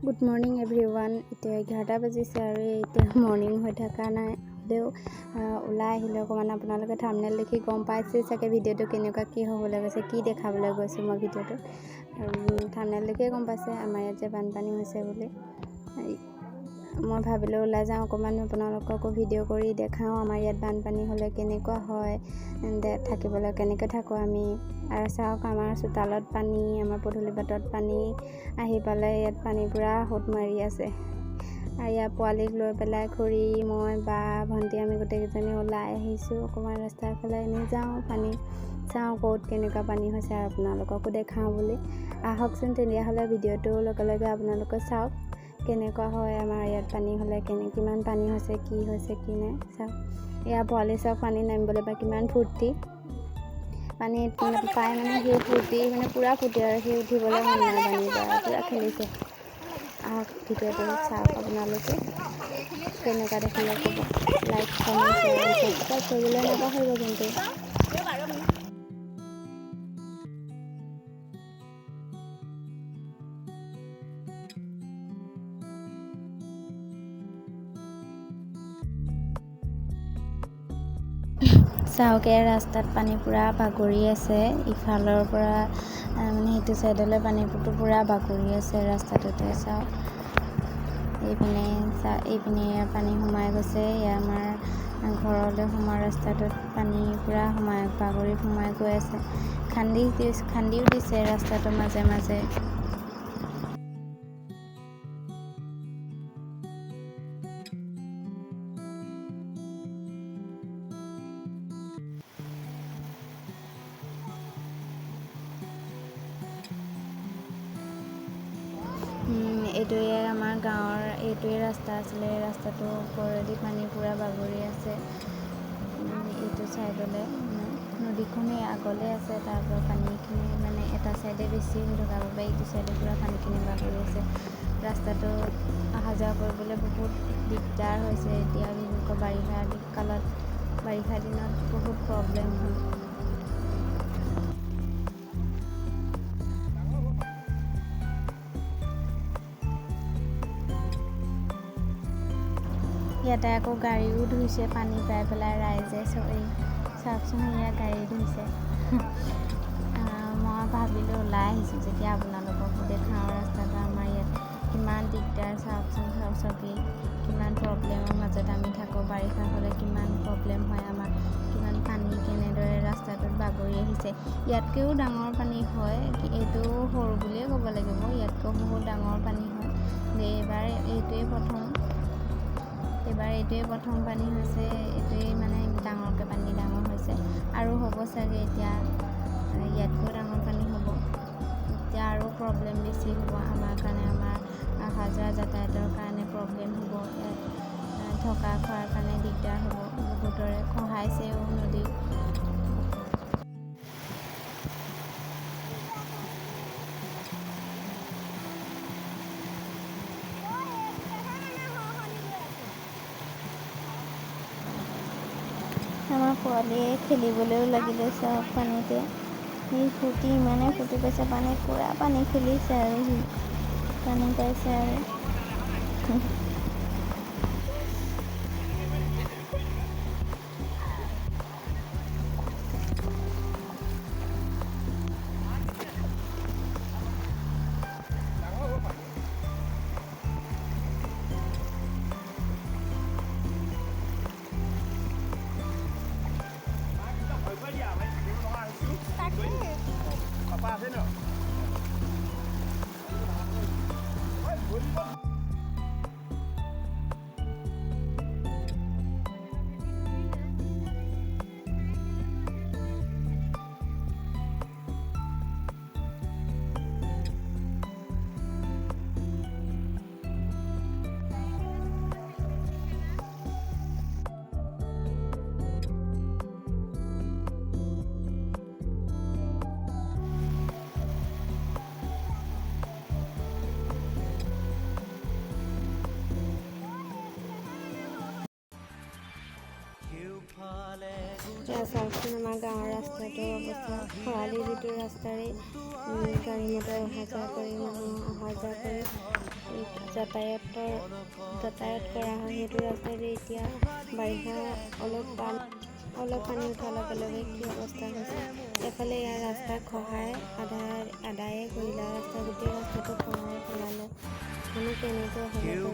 Good morning everyone. এতিয়া 11টা বাজিছে আৰু এতিয়া মৰ্ণিং হৈ থকা নাই হ'লেও ওলাই আহিলে অকণমান। আপোনালোকে থাম্বনেইল দেখি গম পাইছে চাগে ভিডিঅ'টো কেনেকুৱা কি হ'বলৈ গৈছে, কি দেখাবলৈ গৈছোঁ মই ভিডিঅ'টো। থাম্বনেইল দেখিয়ে গম পাইছে আমাৰ ইয়াত যে বানপানী হৈছে বুলি। মই ভাবিলোঁ ওলাই যাওঁ অকণমান, আপোনালোককো ভিডিঅ' কৰি দেখাওঁ আমাৰ ইয়াত বানপানী হ'লে কেনেকুৱা হয়, থাকিবলৈ কেনেকৈ থাকোঁ আমি। আৰু চাওক আমাৰ চোতালত পানী, আমাৰ পদূলি বাটত পানী আহি পালে ইয়াত পানী পূৰা সোঁত মাৰি আছে। আৰু ইয়াৰ পোৱালীক লৈ পেলাই খুৰী, মই, বা, ভণ্টি আমি গোটেইকেইজনী ওলাই আহিছোঁ অকণমান ৰাস্তাৰ ফালে। এনেই যাওঁ পানী চাওঁ ক'ত কেনেকুৱা পানী হৈছে আৰু আপোনালোককো দেখাওঁ বুলি। আহকচোন তেতিয়াহ'লে ভিডিঅ'টো লগে লগে আপোনালোকে চাওক কেনেকুৱা হয় আমাৰ ইয়াত পানী হ'লে, কিমান পানী হৈছে, কি হৈছে কি নাই চাওক। ইয়াৰ পোৱালি চাওক পানী নামিবলৈ পাই কিমান ফূৰ্তি। পানীত পাই মানে সি ফূৰ্তি মানে পূৰা ফূৰ্তি আৰু সি উঠিবলৈ মন নাই পানীৰ পৰা, পূৰা খেলিছে। আহক ভিডিঅ'টো চাওক আপোনালোকে কেনেকুৱা দেখিলে ক'ব। লাইক কমেণ্ট শ্বেয়াৰ ছাবস্ক্ৰাইব কৰিবলৈ নাপাহৰিব কিন্তু। চাওক এই ৰাস্তাত পানী পূৰা বাগৰি আছে, ইফালৰ পৰা মানে সেইটো চাইডলৈ পানীটো পূৰা বাগৰি আছে ৰাস্তাটোতে। চাওক এইপিনে পানী সোমাই গৈছে, আমাৰ ঘৰলৈ সোমোৱা ৰাস্তাটোত পানী পূৰা বাগৰি সোমাই গৈ আছে। খান্দিও দিছে ৰাস্তাটোৰ মাজে মাজে। এইটোৱে আমাৰ গাঁৱৰ এইটোৱে ৰাস্তা আছিলে। এই ৰাস্তাটোৰ ওপৰেদি পানী পূৰা বাগৰি আছে। এইটো ছাইডলৈ নদীখনেই আগলৈ আছে, তাৰ পৰা পানীখিনি মানে এটা ছাইডে বেছি হৈ থকাৰ বাবে এইটো ছাইডে পূৰা পানীখিনি বাগৰি আছে। ৰাস্তাটো অহা যোৱা কৰিবলৈ বহুত দিগদাৰ হৈছে এতিয়া, বিশেষকৈ বাৰিষা দিনত বহুত প্ৰব্লেম হয়। ইয়াতে আকৌ গাড়ীও ধুইছে পানী পাই পেলাই ৰাইজে। চাওকচোন ইয়াত গাড়ী ধুইছে। মই ভাবিলোঁ ওলাই আহিছোঁ যেতিয়া আপোনালোককো দেখাওঁ ৰাস্তাটো আমাৰ ইয়াত কিমান দিগদাৰ। চাওকচোন চবেই কিমান প্ৰব্লেমৰ মাজত আমি থাকোঁ। বাৰিষা হ'লে কিমান প্ৰব্লেম হয় আমাৰ, কিমান পানী কেনেদৰে ৰাস্তাটোত বাগৰি আহিছে। ইয়াতকৈও ডাঙৰ পানী হয়, এইটো সৰু বুলিয়ে ক'ব লাগিব, ইয়াতকৈ বহুত ডাঙৰ পানী হয়। এইবাৰ এইটোৱে প্ৰথম পানী হৈছে, এইটোৱেই মানে ডাঙৰকৈ পানী হৈছে আৰু হ'ব চাগে এতিয়া ইয়াতকৈ ডাঙৰ পানী হ'ব। এতিয়া আৰু প্ৰব্লেম বেছি হ'ব আমাৰ কাৰণে, আমাৰ অহা যোৱা যাতায়াতৰ কাৰণে প্ৰব্লেম হ'ব। ইয়াত থকা খোৱাৰ কাৰণে দিগদাৰ হ'ব। বহুতৰে খহাইছেও নদীত। আমাৰ পোৱালীয়ে খেলিবলৈও লাগিলে চাওক পানীতে। সি ইমানেই ফূৰ্তি পাইছে পানীত, পূৰা পানী খেলিছে আৰু সি পানী পাইছে আৰু। এতিয়া চাওকচোন আমাৰ গাঁৱৰ ৰাস্তাটোৰ অৱস্থা। খৰালি যিটো ৰাস্তাৰে গাড়ী মটৰ অহা যোৱা কৰি মানুহ অহা যোৱা কৰি যাতায়াত কৰা হয় সেইটো ৰাস্তাতে এতিয়া বাৰিষা অলপ পানী উঠাৰ লগে লগে কি অৱস্থা হৈছে। এফালে ইয়াৰ ৰাস্তা খহাই আদায়ে কৰিলে, ৰাস্তা গোটেই ৰাস্তাটো খহাই পেলালে। মানে কেনেকৈ হ'ব